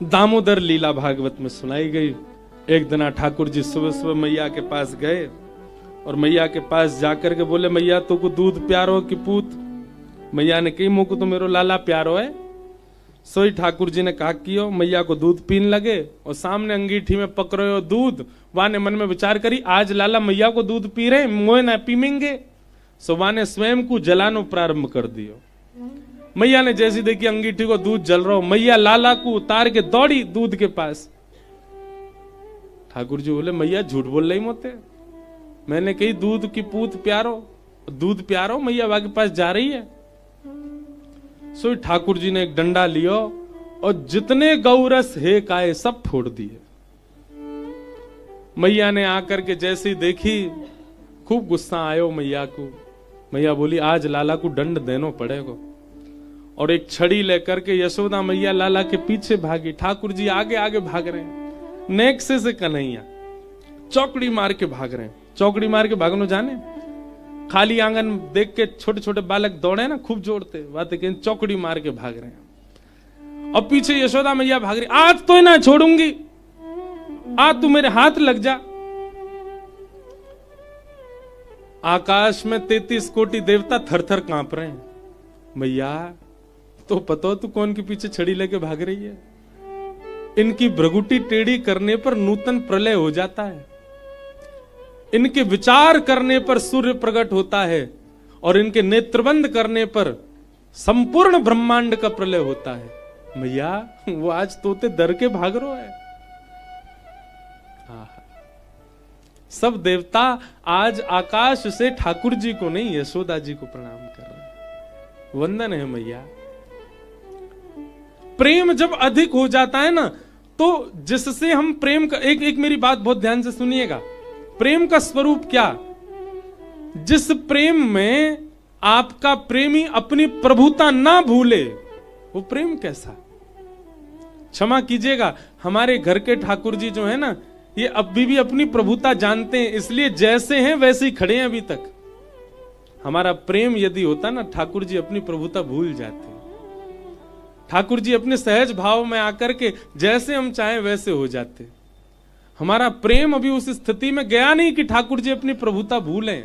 दामोदर लीला भागवत में सुनाई गई। एक दिन ठाकुर जी सुबह सुबह मैया के पास गए और मैया के पास जाकर के बोले, मैया तो को दूध प्यारो की पूत? मैया ने कही, मुझको तो मेरो लाला प्यारो है। सोई ठाकुर जी ने कहा कियो, मैया को दूध पीन लगे और सामने अंगीठी में पकड़े हो दूध। वाने मन में विचार करी, आज लाला मैया को दूध पी रहे, मोए ना पीमेंगे। सो वाने स्वयं को जलानो प्रारंभ कर दियो। मैया ने जैसी देखी अंगीठी को दूध जल रहा हो, मैया लाला को उतार के दौड़ी दूध के पास। ठाकुर जी बोले, मैया झूठ बोल रही मोते, मैंने कही दूध की पूत प्यारो, दूध प्यारो, मैया वा के पास जा रही है। सो ठाकुर जी ने एक डंडा लियो और जितने गौरस हे काए सब फोड़ दिए। मैया ने आकर के जैसे ही देखी, खूब गुस्सा आयो मैया को। मैया बोली, आज लाला को दंड देनो पड़ेगा। और एक छड़ी लेकर के यशोदा मैया लाला के पीछे भागी। ठाकुर जी आगे आगे भाग रहे हैं, नेक्से से कन्हैया चौकड़ी मार के भाग रहे हैं। चौकड़ी मार के भागनो जाने, खाली आंगन देख के छोटे छोटे बालक दौड़े ना, खूब जोड़ते बातें कहें, चौकड़ी मार के भाग रहे हैं। और पीछे यशोदा मैया भाग रही, आज तो ना छोड़ूंगी, आज तू मेरे हाथ लग जा। आकाश में 33 कोटि देवता थर थर कांप रहे हैं। मैया तो पता तू कौन के पीछे छड़ी लेके भाग रही है? इनकी भ्रगुटी टेढ़ी करने पर नूतन प्रलय हो जाता है, इनके विचार करने पर सूर्य प्रकट होता है और इनके नेत्रबंद करने पर संपूर्ण ब्रह्मांड का प्रलय होता है। मैया वो आज तोते डर के भाग रो है। सब देवता आज आकाश से ठाकुर जी को नहीं, यशोदा जी को प्रणाम कर रहे हैं। वंदन है मैया। प्रेम जब अधिक हो जाता है ना, तो जिससे हम प्रेम का एक मेरी बात बहुत ध्यान से सुनिएगा। प्रेम का स्वरूप क्या? जिस प्रेम में आपका प्रेमी अपनी प्रभुता ना भूले, वो प्रेम कैसा? क्षमा कीजिएगा, हमारे घर के ठाकुर जी जो है ना, ये अभी भी अपनी प्रभुता जानते हैं, इसलिए जैसे हैं वैसे ही खड़े हैं अभी तक। हमारा प्रेम यदि होता ना, ठाकुर जी अपनी प्रभुता भूल जाते। ठाकुर जी अपने सहज भाव में आकर के जैसे हम चाहें वैसे हो जाते। हमारा प्रेम अभी उस स्थिति में गया नहीं कि ठाकुर जी अपनी प्रभुता भूलें।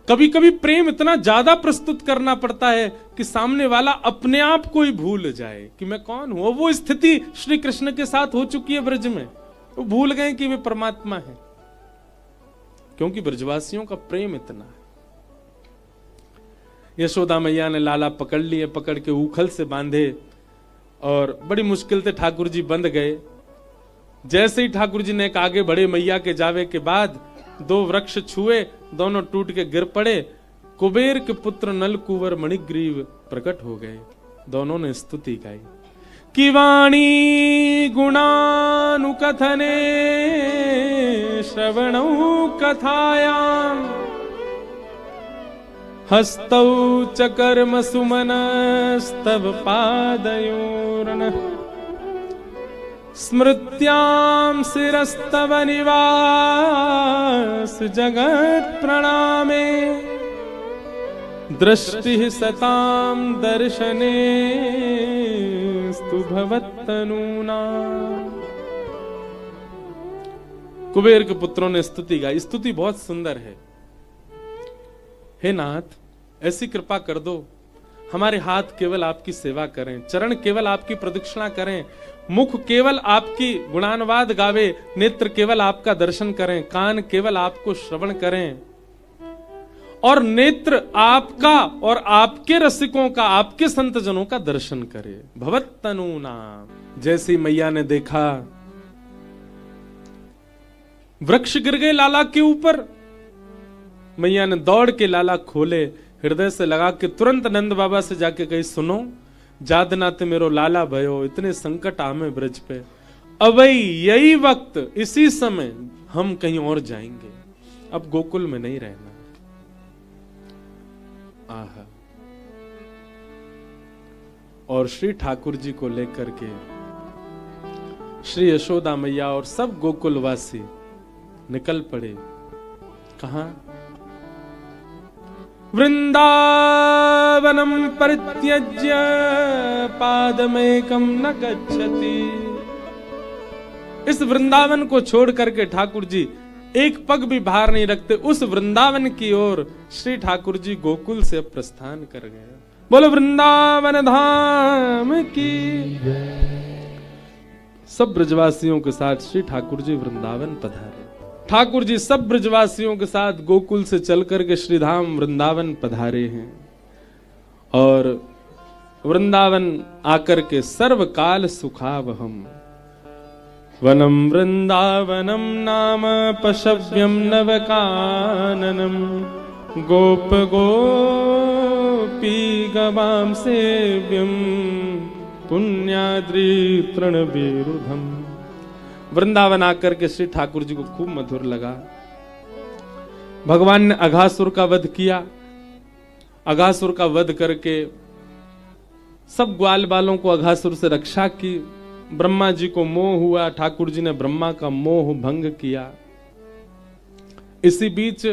कभी कभी प्रेम इतना ज्यादा प्रस्तुत करना पड़ता है कि सामने वाला अपने आप को ही भूल जाए कि मैं कौन हूं। वो स्थिति श्री कृष्ण के साथ हो चुकी है ब्रज में। वो भूल गए कि वे परमात्मा है, क्योंकि ब्रजवासियों का प्रेम इतना है। यशोदा मैया ने लाला पकड़ लिए, पकड़ के उखल से बांधे और बड़ी मुश्किल से ठाकुर जी बंध गए। जैसे ही ठाकुर जी ने एक आगे बढ़े, मैया के जावे के बाद 2 वृक्ष छुए, दोनों टूट के गिर पड़े। कुबेर के पुत्र नल कुंवर मणिग्रीव प्रकट हो गए। दोनों ने स्तुति गाई कि वाणी गुणानुकथने श्रवणौ कथायाम हस्तौ च कर्म सुमनस्तव पादयोर्न स्मृत्यां शिरस्तव निवास जगत् प्रणामे दृष्टि सतां दर्शने स्तु भवत्तनूना। कुबेर के पुत्रों ने स्तुति गाई। स्तुति बहुत सुंदर है। हे नाथ, ऐसी कृपा कर दो, हमारे हाथ केवल आपकी सेवा करें, चरण केवल आपकी प्रदक्षिणा करें, मुख केवल आपकी गुणानुवाद गावे, नेत्र केवल आपका दर्शन करें, कान केवल आपको श्रवण करें, और नेत्र आपका और आपके रसिकों का, आपके संतजनों का दर्शन करे। भवत्तनु नाम। जैसी मैया ने देखा वृक्ष गिर गए लाला के ऊपर, मैया ने दौड़ के लाला खोले, हृदय से लगा के तुरंत नंद बाबा से जाके कही, सुनो जादनाते मेरो लाला भयो, इतने संकट आमे ब्रज पे, अब यही वक्त, इसी समय हम कहीं और जाएंगे, अब गोकुल में नहीं रहना। आहा। और श्री ठाकुर जी को लेकर के श्री यशोदा मैया और सब गोकुलवासी निकल पड़े। कहां? वृंदावनम परित्यज्य पादमेकम न गच्छति। इस वृंदावन को छोड़ करके ठाकुर जी एक पग भी बाहर नहीं रखते। उस वृंदावन की ओर श्री ठाकुर जी गोकुल से प्रस्थान कर गए। बोलो वृंदावन धाम की। सब ब्रजवासियों के साथ श्री ठाकुर जी वृंदावन पधारे। ठाकुर जी सब ब्रजवासियों के साथ गोकुल से चल करके श्रीधाम वृंदावन पधारे हैं और वृंदावन आकर के सर्वकाल सुखावहम वनम वृंदावनम नाम पशव्यम नवकाननम गोप गोपी गवाम सेव्यम पुण्याद्रि तृणविरुधम। वृंदावन आकर के श्री ठाकुर जी को खूब मधुर लगा। भगवान ने अघासुर का वध किया। अघासुर का वध करके सब ग्वाल बालों को अघासुर से रक्षा की। ब्रह्मा जी को मोह हुआ, ठाकुर जी ने ब्रह्मा का मोह भंग किया। इसी बीच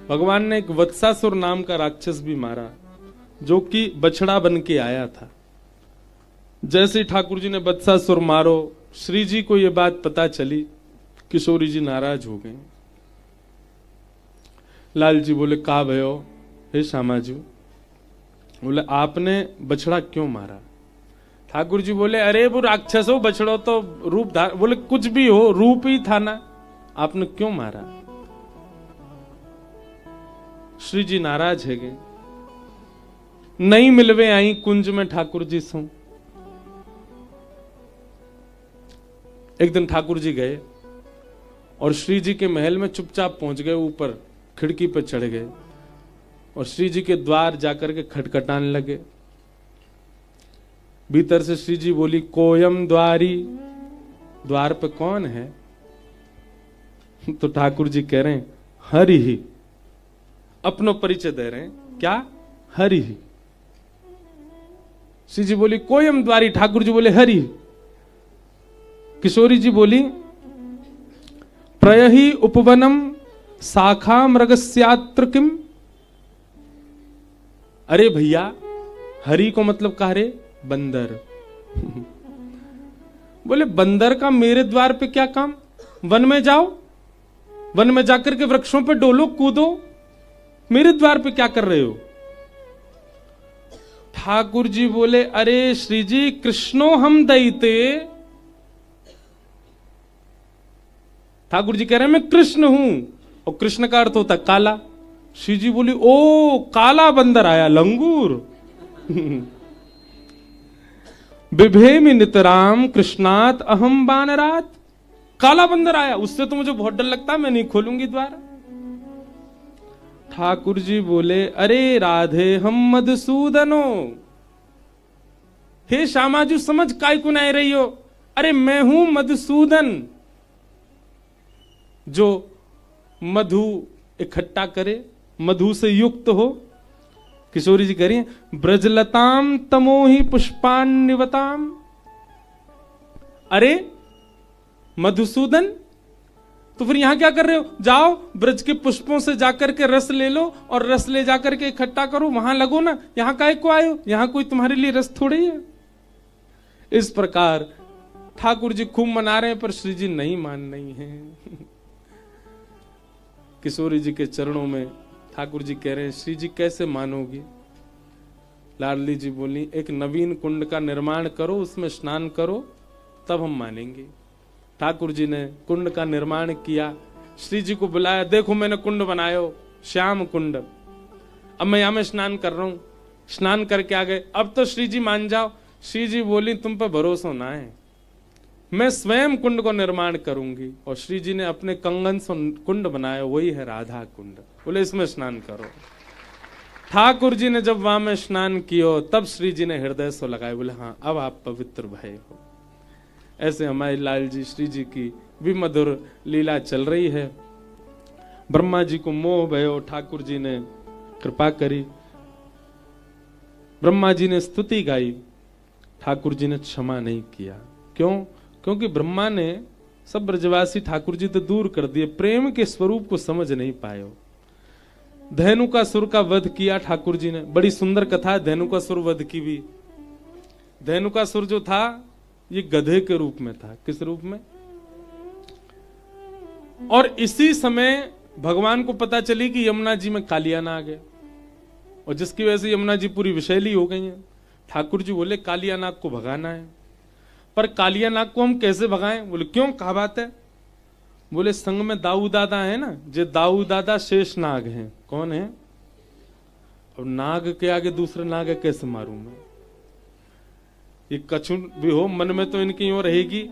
भगवान ने एक वत्सासुर नाम का राक्षस भी मारा जो कि बछड़ा बन के आया था। जैसे ठाकुर जी ने वत्सासुर मारो, श्री जी को यह बात पता चली, किशोरी जी नाराज हो गए। लाल जी बोले का भयो हे श्यामा जी? बोले आपने बछड़ा क्यों मारा? ठाकुर जी बोले अरे वो राक्षस हो, बछड़ो तो रूप धार। बोले कुछ भी हो, रूप ही था ना, आपने क्यों मारा? श्री जी नाराज है गए। नहीं मिलवे आई कुंज में ठाकुर जी सो। एक दिन ठाकुर जी गए और श्री जी के महल में चुपचाप पहुंच गए। ऊपर खिड़की पर चढ़ गए और श्री जी के द्वार जाकर के खटखटाने लगे। भीतर से श्री जी बोली कोयम द्वारी, द्वार पे कौन है? तो ठाकुर जी कह रहे हैं हरि ही। अपनो परिचय दे रहे हैं, क्या? हरि ही। श्री जी बोली कोयम द्वारी, ठाकुर जी बोले हरि। किशोरी जी बोली प्रयहि उपवनम शाखा मृगस्यात्र किम। अरे भैया, हरि को मतलब कहा रे? बंदर। बोले बंदर का मेरे द्वार पे क्या काम? वन में जाओ, वन में जाकर के वृक्षों पे डोलो, कूदो, मेरे द्वार पे क्या कर रहे हो? ठाकुर जी बोले अरे श्री जी कृष्णो हम दईते। ठाकुर जी कह रहे हैं मैं कृष्ण हूं और कृष्ण का अर्थ होता काला। श्री जी बोली ओ काला बंदर आया, लंगूर। बिभेमि नितराम कृष्णात अहम बानरात। काला बंदर आया, उससे तो मुझे बहुत डर लगता है, मैं नहीं खोलूंगी द्वार। ठाकुर जी बोले अरे राधे हम मधुसूदनो। हे श्यामाजू समझ काय को नहीं रही हो? अरे मैं हूं मधुसूदन जो मधु इकट्ठा करे, मधु से युक्त हो। किशोरी जी कह रही हैं ब्रजलताम तमोहि पुष्पान्निवताम। अरे मधुसूदन, तो फिर यहां क्या कर रहे हो? जाओ ब्रज के पुष्पों से जाकर के रस ले लो और रस ले जाकर के इकट्ठा करो, वहां लगो ना। यहां काहे को आए हो? यहां कोई तुम्हारे लिए रस थोड़ी है। इस प्रकार ठाकुर जी खूब मना रहे हैं पर श्री जी नहीं मान रही हैं। किशोरी जी के चरणों में ठाकुर जी कह रहे हैं श्री जी कैसे मानोगी? लाडली जी बोली एक नवीन कुंड का निर्माण करो, उसमें स्नान करो, तब हम मानेंगे। ठाकुर जी ने कुंड का निर्माण किया, श्री जी को बुलाया, देखो मैंने कुंड बनायो, श्याम कुंड, अब मैं यहां में स्नान कर रहा हूं। स्नान करके आ गए, अब तो श्री जी मान जाओ। श्री जी बोली तुम पर भरोसा ना है, मैं स्वयं कुंड को निर्माण करूंगी। और श्री जी ने अपने कंगन से कुंड बनाया, वही है राधा कुंड। बोले इसमें स्नान करो। ठाकुर जी ने जब वहां में स्नान किया तब श्री जी ने हृदय से लगाए, बोले हाँ अब आप पवित्र भय हो। ऐसे हमारे लाल जी श्री जी की भी मधुर लीला चल रही है। ब्रह्मा जी को मोह भयो, ठाकुर जी ने कृपा करी, ब्रह्मा जी ने स्तुति गाई, ठाकुर जी ने क्षमा नहीं किया। क्यों? क्योंकि ब्रह्मा ने सब ब्रजवासी ठाकुर जी तो दूर कर दिए, प्रेम के स्वरूप को समझ नहीं पाए। धेनुकासुर का वध किया ठाकुर जी ने। बड़ी सुंदर कथा है धेनुकासुर वध की भी। धेनुकासुर जो था ये गधे के रूप में था। किस रूप में? और इसी समय भगवान को पता चली कि यमुना जी में कालिया नाग है, और जिसकी वजह से यमुना जी पूरी विषैली हो गई है। ठाकुर जी बोले कालिया नाग को भगाना है, पर कालिया नाग को हम कैसे भगाएं? बोले क्यों, कहा बात है? बोले संग में दाऊ दादा है ना, जे दाऊ दादा शेष नाग हैं। कौन है? और नाग के आगे दूसरे नाग है, कैसे मारूं मैं? ये कछु भी हो मन में तो इनकी ओर रहेगी।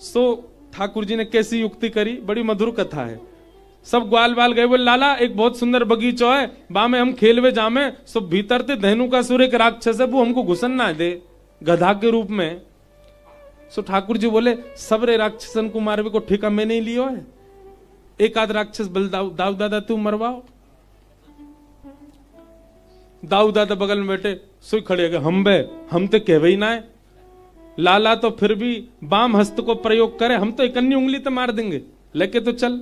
सो ठाकुर जी ने कैसी युक्ति करी, बड़ी मधुर कथा है। सब ग्वाल बाल गए, बोले लाला एक बहुत सुंदर बगीचो है, बा में हम खेलवे जामे। सब भीतर थे धेनुकासुर एक राक्षस है, वो हमको घुसन ना दे गधा के रूप में। सो ठाकुर जी बोले सबरे राक्षसन को मारवे को ठेका मैं नहीं लियो है, एक आध राक्षस बल दाऊ दादा तू मरवाओ। दाऊ दादा बगल में बैठे सोई खड़े गए, हम तो कहवे ही ना है। लाला तो फिर भी बाम हस्त को प्रयोग करे, हम तो एक अन्य उंगली तो मार देंगे, लेके तो चल।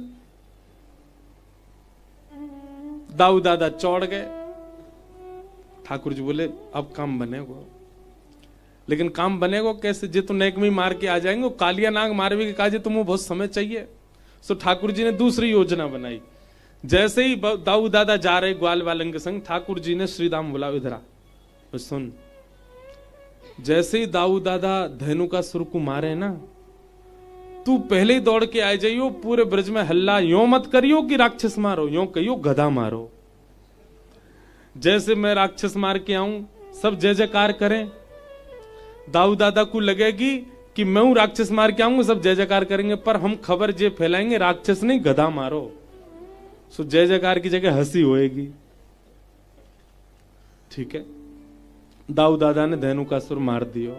दाऊ दादा चौड़ गए। ठाकुर जी बोले अब काम बनेगा, लेकिन काम बनेगा कैसे? जे तो नेक में मार के आ जाएंगे, कालिया नाग मारवे के काजे तुम्हें बहुत समय चाहिए। सो ठाकुर जी ने दूसरी योजना बनाई। जैसे ही दाऊ दादा जा रहे ग्वाल वालन के संग, ठाकुर जी ने श्रीराम बोला इधर आ, सुन। जैसे ही दाऊ दादा धेनुकासुर को मारे ना, तू पहले ही दौड़ के आ जाइयो, पूरे ब्रज में हल्ला यो मत करियो कि राक्षस मारो, यो कहियो गधा मारो। जैसे मैं राक्षस मार के आऊं सब जय जयकार करें। दाऊ दादा को लगेगी कि मैं हूं राक्षस मार के आऊंगा, सब जय जयकार करेंगे, पर हम खबर जे फैलाएंगे राक्षस नहीं गधा मारो। सो जय जयकार की जगह हंसी होएगी। ठीक है, दाऊ दादा ने धेनुकासुर मार दियो।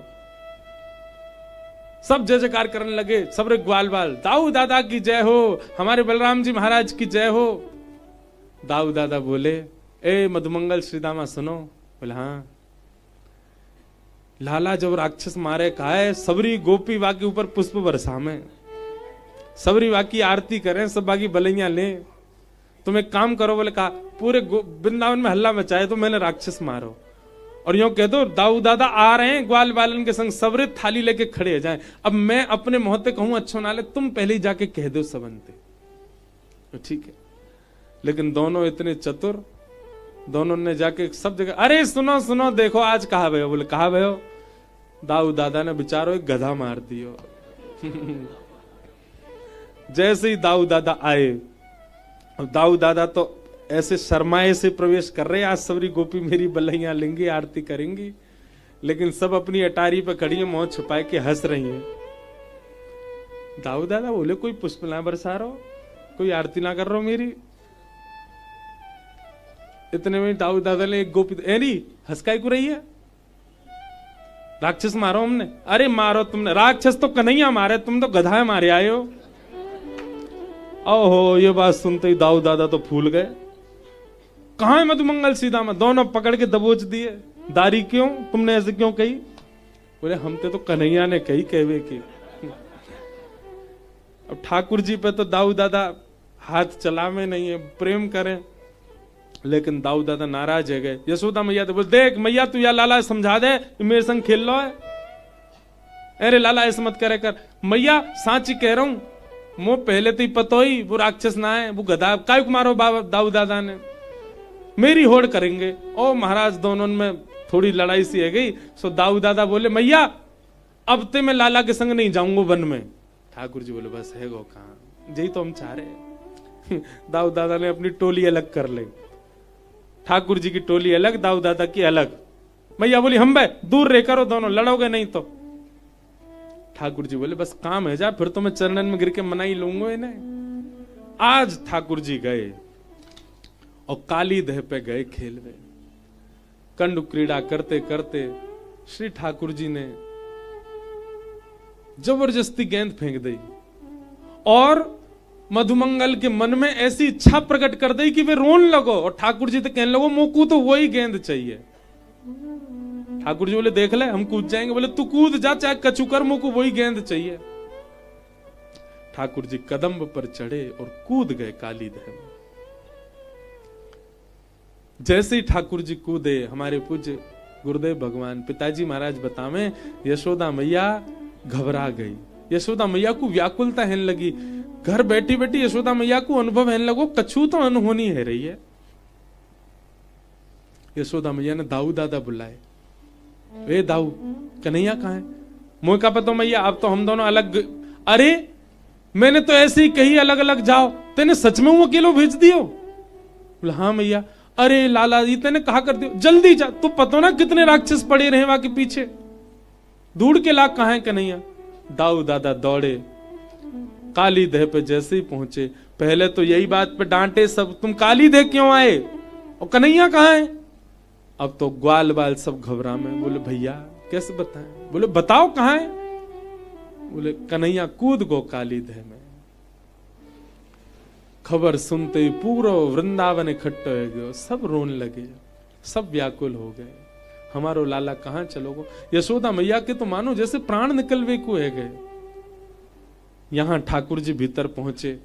सब जय जयकार करने लगे, सब रे ग्वाल बाल दाऊ दादा की जय हो, हमारे बलराम जी महाराज की जय हो। दाऊ दादा बोले ए मधुमंगल श्रीदामा सुनो। बोले हाँ। लाला जब राक्षस मारे कहा है सबरी गोपी वा के ऊपर पुष्प बरसा में, सबरी वा की आरती करें, सब बाकी बलैया लें। तुम एक काम करो, बोले कहा पूरे वृंदावन में हल्ला मचाए तो मैंने राक्षस मारो, और यूं कह दो दाऊ दादा आ रहे हैं ग्वाल बालन के संग, सबरे थाली लेके खड़े हो जाएं। अब मैं अपने मोहते कहूं अच्छो नाले, तुम पहले ही जाके कह दो सबनते। तो ठीक है, लेकिन दोनों इतने चतुर, दोनों ने जाके सब जगह अरे सुनो सुनो देखो आज कहा भयो। बोले कहा भयो? दाऊ दादा ने बेचारो एक गधा मार दियो। जैसे ही दाऊ दादा आए, और दाऊ दादा तो ऐसे शर्माए से प्रवेश कर रहे, आज सबरी गोपी मेरी बलैया लेंगी, आरती करेंगी, लेकिन सब अपनी अटारी पे खड़ी है, मुंह छुपाए के हंस रही हैं। दाऊ दादा बोले कोई पुष्प ना बरसा रहो, कोई आरती ना कर रहा मेरी। इतने में दाऊ दादा ने एक गोपी एरी हंसकाई को रही है, राक्षस मारो हमने। अरे मारो तुमने, राक्षस तो कन्हैया मारे, तुम तो गधा मारे आए हो। ओहो, ये बात सुनते ही दाऊ दादा तो फूल गए। कहां है मधुमंगल सीधामा? दोनों पकड़ के दबोच दिए। दारी क्यों, तुमने ऐसे क्यों कही? बोले हमते तो कन्हैया ने कही कहवे की। अब ठाकुर जी पे तो दाऊ दादा हाथ चलावे नहीं है, प्रेम करें, लेकिन दाऊ दादा नाराज है गए। यशोदा मैया तो बोले देख मैया तू या लाला समझा दे, मेरे संग खेल लो है। अरे लाला ऐसे मत करे कर। मैया सांची कह रहा हूं, मो पहले तो ही पतो ही वो राक्षस ना है, वो गधा काय को मारो बाबा दाऊ दादा ने, मेरी होड़ करेंगे। ओ महाराज दोनों में थोड़ी लड़ाई सी है गई। सो दाऊ दादा बोले मैया अब ते मैं लाला के संग नहीं जाऊंगा वन में। ठाकुर जी बोले बस है गो कहां, यही तो हम चाह रहे। दाऊ दादा ने अपनी टोली अलग कर ली, ठाकुर जी की टोली अलग, दाऊ दादा की अलग। मैया बोली हम बे दूर रह करो, दोनों लड़ोगे नहीं तो। ठाकुर जी बोले बस काम है जा, फिर तो मैं चरणन में गिर के मना ही लूंगा इन्हें। आज ठाकुर जी गए और काली देह पे गए खेलवे। कंडु क्रीड़ा करते करते श्री ठाकुर जी ने जबरदस्ती गेंद फेंक दी, और मधुमंगल के मन में ऐसी इच्छा प्रकट कर दी कि वे रोन लगो, और ठाकुर जी तो कहने लगो मोकू तो वही गेंद चाहिए। ठाकुर जी बोले देख ले हम कूद जाएंगे। बोले तू कूद जा चाहे कछु कर, मोकू वही गेंद चाहिए। ठाकुर जी कदम पर चढ़े और कूद गए काली देह में। जैसे ही ठाकुर जी कूदे, हमारे पूज्य गुरुदेव भगवान पिताजी महाराज बतावे, यशोदा मैया घबरा गई। यशोदा मैया को व्याकुलता होने लगी। घर बैठी बैठी यशोदा मैया को अनुभव होने लगो कछु तो अनहोनी है रही है। यशोदा मैया ने दाऊ दादा बुलाए, वे दाऊ कन्हैया कहाँ है? मुझे का पता मैया, अब तो हम दोनों अलग। अरे मैंने तो ऐसे ही कही अलग अलग जाओ, तेने सच में वो अकेलो भेज दियो? बोला हाँ मैया। अरे लाला जी तेने कहा कर दियो, जल्दी जा, तू पता ना कितने राक्षस पड़े रहे वहां के पीछे, ढूंढ के ला कहाँ है कन्हैया। दाऊ दादा दौड़े, काली देह पे जैसे ही पहुंचे, पहले तो यही बात पे डांटे सब, तुम काली देह क्यों आए और कन्हैया कहाँ है? अब तो ग्वाल बाल सब घबरा में। बोले भैया कैसे बताएं? बोले बताओ कहाँ है? बोले कन्हैया कूद गो काली देह में। खबर सुनते ही पूरा वृंदावन इकट्ठा हो गयो, सब रोने लगे, सब व्याकुल हो गए, हमारो लाला कहाँ चलोगो? यशोदा मैया के तो मानो जैसे प्राण निकलवे को है गए। यहां ठाकुर जी भीतर पहुंचे,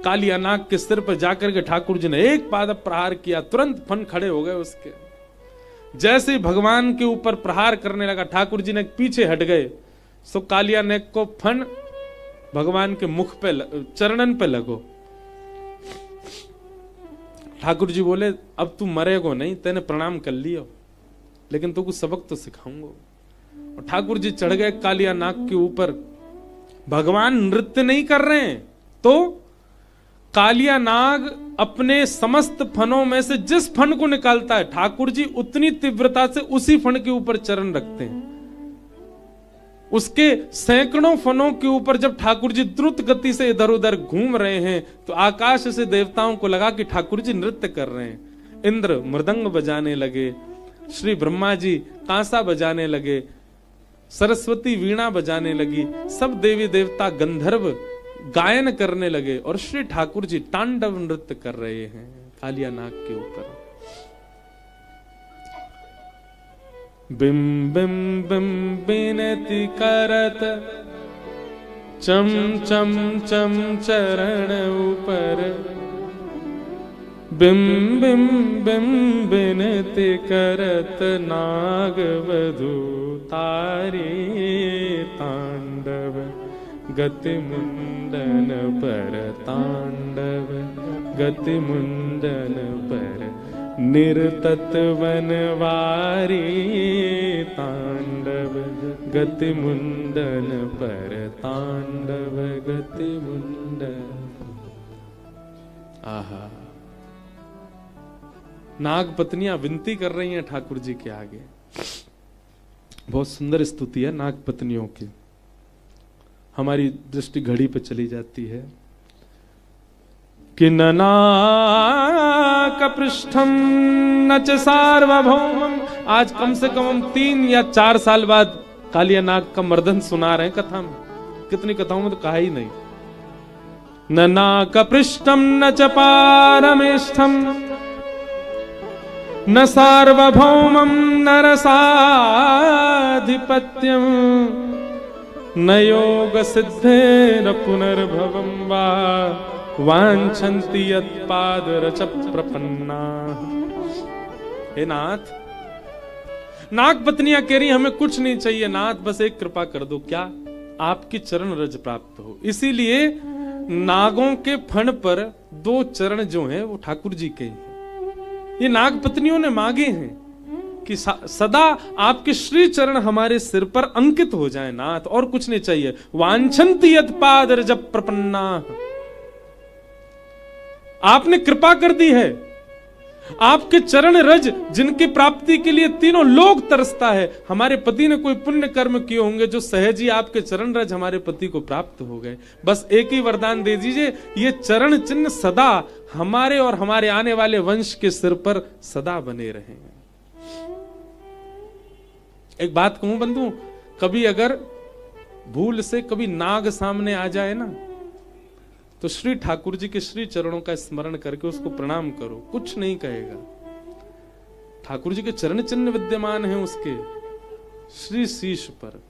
कालिया नाग के सिर पर जाकर के ठाकुर जी ने एक पाद प्रहार किया, तुरंत फन खड़े हो गए उसके। जैसे ही भगवान के ऊपर प्रहार करने लगा, ठाकुर जी ने पीछे हट गए, सो कालिया नाग को फन भगवान के मुख पे चरणन पे लगो। ठाकुर जी बोले अब तू मरेगो नहीं, तेने प्रणाम कर लियो, लेकिन तू कुछ सबक तो सिखाऊंगा। और ठाकुर जी चढ़ गए कालिया नाग के ऊपर। भगवान नृत्य नहीं कर रहे हैं, तो कालिया नाग अपने समस्त फनों में से जिस फन को निकालता है, ठाकुर जी उतनी तीव्रता से उसी फन के ऊपर चरण रखते हैं। उसके सैकड़ों फनों के ऊपर जब ठाकुर जी द्रुत गति से इधर उधर घूम रहे हैं, तो आकाश से देवताओं को लगा कि ठाकुर जी नृत्य कर रहे हैं। इंद्र मृदंग बजाने लगे, श्री ब्रह्मा जी कांसा बजाने लगे, सरस्वती वीणा बजाने लगी, सब देवी देवता गंधर्व गायन करने लगे, और श्री ठाकुर जी तांडव नृत्य कर रहे हैं कालिया नाग के ऊपर। बिम बिम बिम बिनती करत चम चम चम चरण ऊपर, बिम बिम बिम बिनती करत नाग वधू तारे तांडव, गति मुंडन पर तांडव, गति मुंडन पर निर्तत वनवारी तांडव, गति मुंडन पर तांडव, गति मुंडन। आहा, नाग पत्नियां विनती कर रही हैं ठाकुर जी के आगे। बहुत सुंदर स्तुति है नाग पत्नियों की। हमारी दृष्टि घड़ी पे चली जाती है कि ननाक पृष्ठम न च सार्वभौमम। आज कम से कम हम 3 या 4 साल बाद कालिया नाग का मर्दन सुना रहे हैं कथा में। कितनी कथाओं में तो कहा ही नहीं। ननाक पृष्ठम न च पारमेष्ठम, न सार्वभौमम न रसाधिपत्यम, न योग सिद्धेन पुनर्भवम वा वांछन्ति यत्पादरच प्रपन्ना। हे नाथ, नाग पत्नियां कह रही हमें कुछ नहीं चाहिए नाथ, बस एक कृपा कर दो, क्या आपकी चरण रज प्राप्त हो। इसीलिए नागों के फण पर 2 चरण जो हैं वो ठाकुर जी के हैं। ये नाग पत्नियों ने मांगे हैं कि सदा आपके श्री चरण हमारे सिर पर अंकित हो जाए नाथ, और कुछ नहीं चाहिए। वांछन्ति यत्पादरज प्रपन्ना, आपने कृपा कर दी है। आपके चरण रज जिनकी प्राप्ति के लिए तीनों लोग तरसता है। हमारे पति ने कोई पुण्य कर्म किए होंगे जो सहज ही आपके चरण रज हमारे पति को प्राप्त हो गए। बस एक ही वरदान दे दीजिए, ये चरण चिन्ह सदा हमारे और हमारे आने वाले वंश के सिर पर सदा बने रहें। एक बात कहूं बंधु, कभी अगर भूल से कभी नाग सामने आ जाए ना, तो श्री ठाकुर जी के श्री चरणों का स्मरण करके उसको प्रणाम करो, कुछ नहीं कहेगा। ठाकुर जी के चरण चिन्ह विद्यमान हैं उसके श्री शीश पर।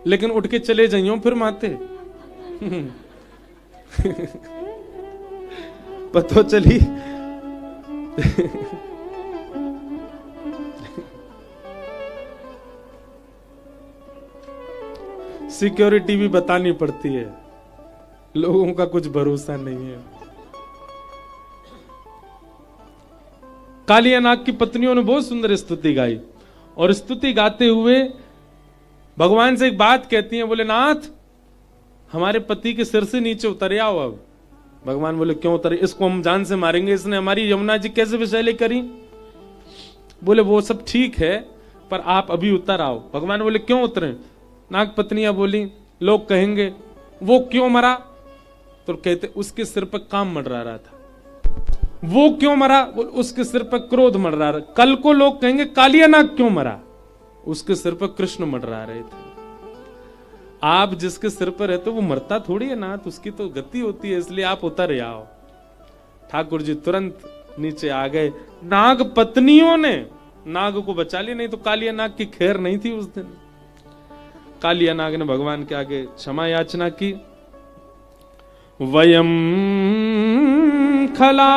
लेकिन उठ के चले जाइयो फिर माते पतो चली सिक्योरिटी भी बतानी पड़ती है, लोगों का कुछ भरोसा नहीं है। कालिया नाग की पत्नियों ने बहुत सुंदर स्तुति गाई, और स्तुति गाते हुए भगवान से एक बात कहती हैं, बोले नाथ हमारे पति के सिर से नीचे उतर आओ। अब भगवान बोले क्यों उतरे? इसको हम जान से मारेंगे, इसने हमारी यमुना जी कैसे विषैले करी। बोले वो सब ठीक है, पर आप अभी उतर आओ। भगवान बोले क्यों उतरे? नाग पत्नियां बोली लोग कहेंगे वो क्यों मरा? तो कहते उसके सिर पर काम मंडरा रहा था। वो क्यों मरा? उसके सिर पर क्रोध मंडरा रहा। कल को लोग कहेंगे कालिया नाग क्यों मरा? उसके सिर पर कृष्ण मंडरा रहे थे। आप जिसके सिर पर रहते वो मरता थोड़ी है ना, तो उसकी तो गति होती है, इसलिए आप उतर आओ। ठाकुर जी तुरंत नीचे आ गए। नाग पत्नियों ने नाग को बचा लिया, नहीं तो कालिया नाग की खैर नहीं थी उस दिन। कालिया नाग ने भगवान के आगे क्षमा याचना की। वयम खला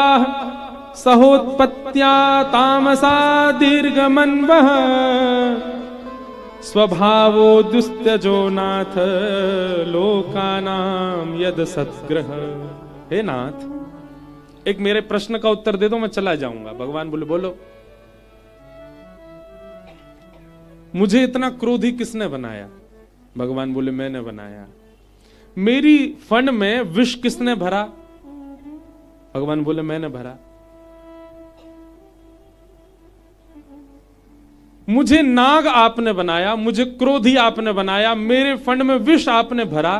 सहोत्पत्त्या तामसा दीर्घमन्वः स्वभावो दुस्त्यजो नाथ लोकानाम यद सद्ग्रह। हे नाथ, एक मेरे प्रश्न का उत्तर दे दो, मैं चला जाऊंगा। भगवान बोले बोलो। मुझे इतना क्रोधी किसने बनाया? भगवान बोले मैंने बनाया। मेरी फन में विष किसने भरा? भगवान बोले मैंने भरा। मुझे नाग आपने बनाया, मुझे क्रोधी आपने बनाया, मेरे फंड में विष आपने भरा,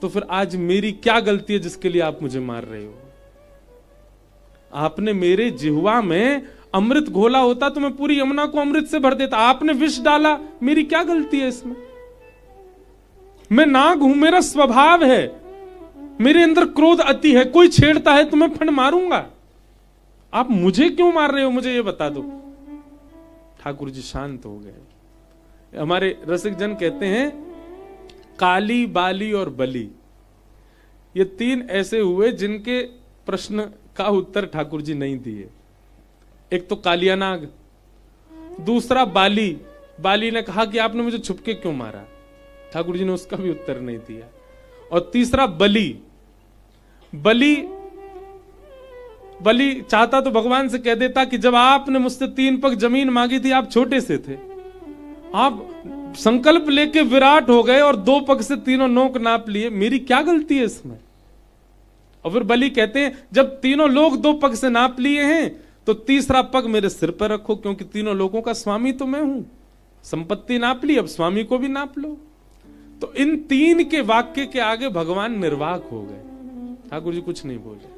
तो फिर आज मेरी क्या गलती है जिसके लिए आप मुझे मार रहे हो? आपने मेरे जिह्वा में अमृत घोला होता तो मैं पूरी यमुना को अमृत से भर देता। आपने विष डाला, मेरी क्या गलती है इसमें? मैं नाग हूं, मेरा स्वभाव है, मेरे अंदर क्रोध अति है। कोई छेड़ता है तो मैं फंड मारूंगा। आप मुझे क्यों मार रहे हो, मुझे ये बता दो। ठाकुर जी शांत हो गए। हमारे रसिक जन कहते हैं काली, बाली और बली, ये तीन ऐसे हुए जिनके प्रश्न का उत्तर ठाकुर जी नहीं दिए। एक तो कालिया नाग, दूसरा बाली। बाली ने कहा कि आपने मुझे छुपके क्यों मारा? ठाकुर जी ने उसका भी उत्तर नहीं दिया। और तीसरा बली। बली चाहता तो भगवान से कह देता कि जब आपने मुझसे 3 पग जमीन मांगी थी, आप छोटे से थे, आप संकल्प लेके विराट हो गए और 2 पग से तीनों नोक नाप लिए, मेरी क्या गलती है इसमें? और फिर बलि कहते हैं जब तीनों लोग 2 पग से नाप लिए हैं तो तीसरा पग मेरे सिर पर रखो, क्योंकि तीनों लोगों का स्वामी तो मैं हूं। संपत्ति नाप ली, अब स्वामी को भी नाप लो। तो इन 3 के वाक्य के आगे भगवान निर्वाक हो गए। ठाकुर जी कुछ नहीं बोले।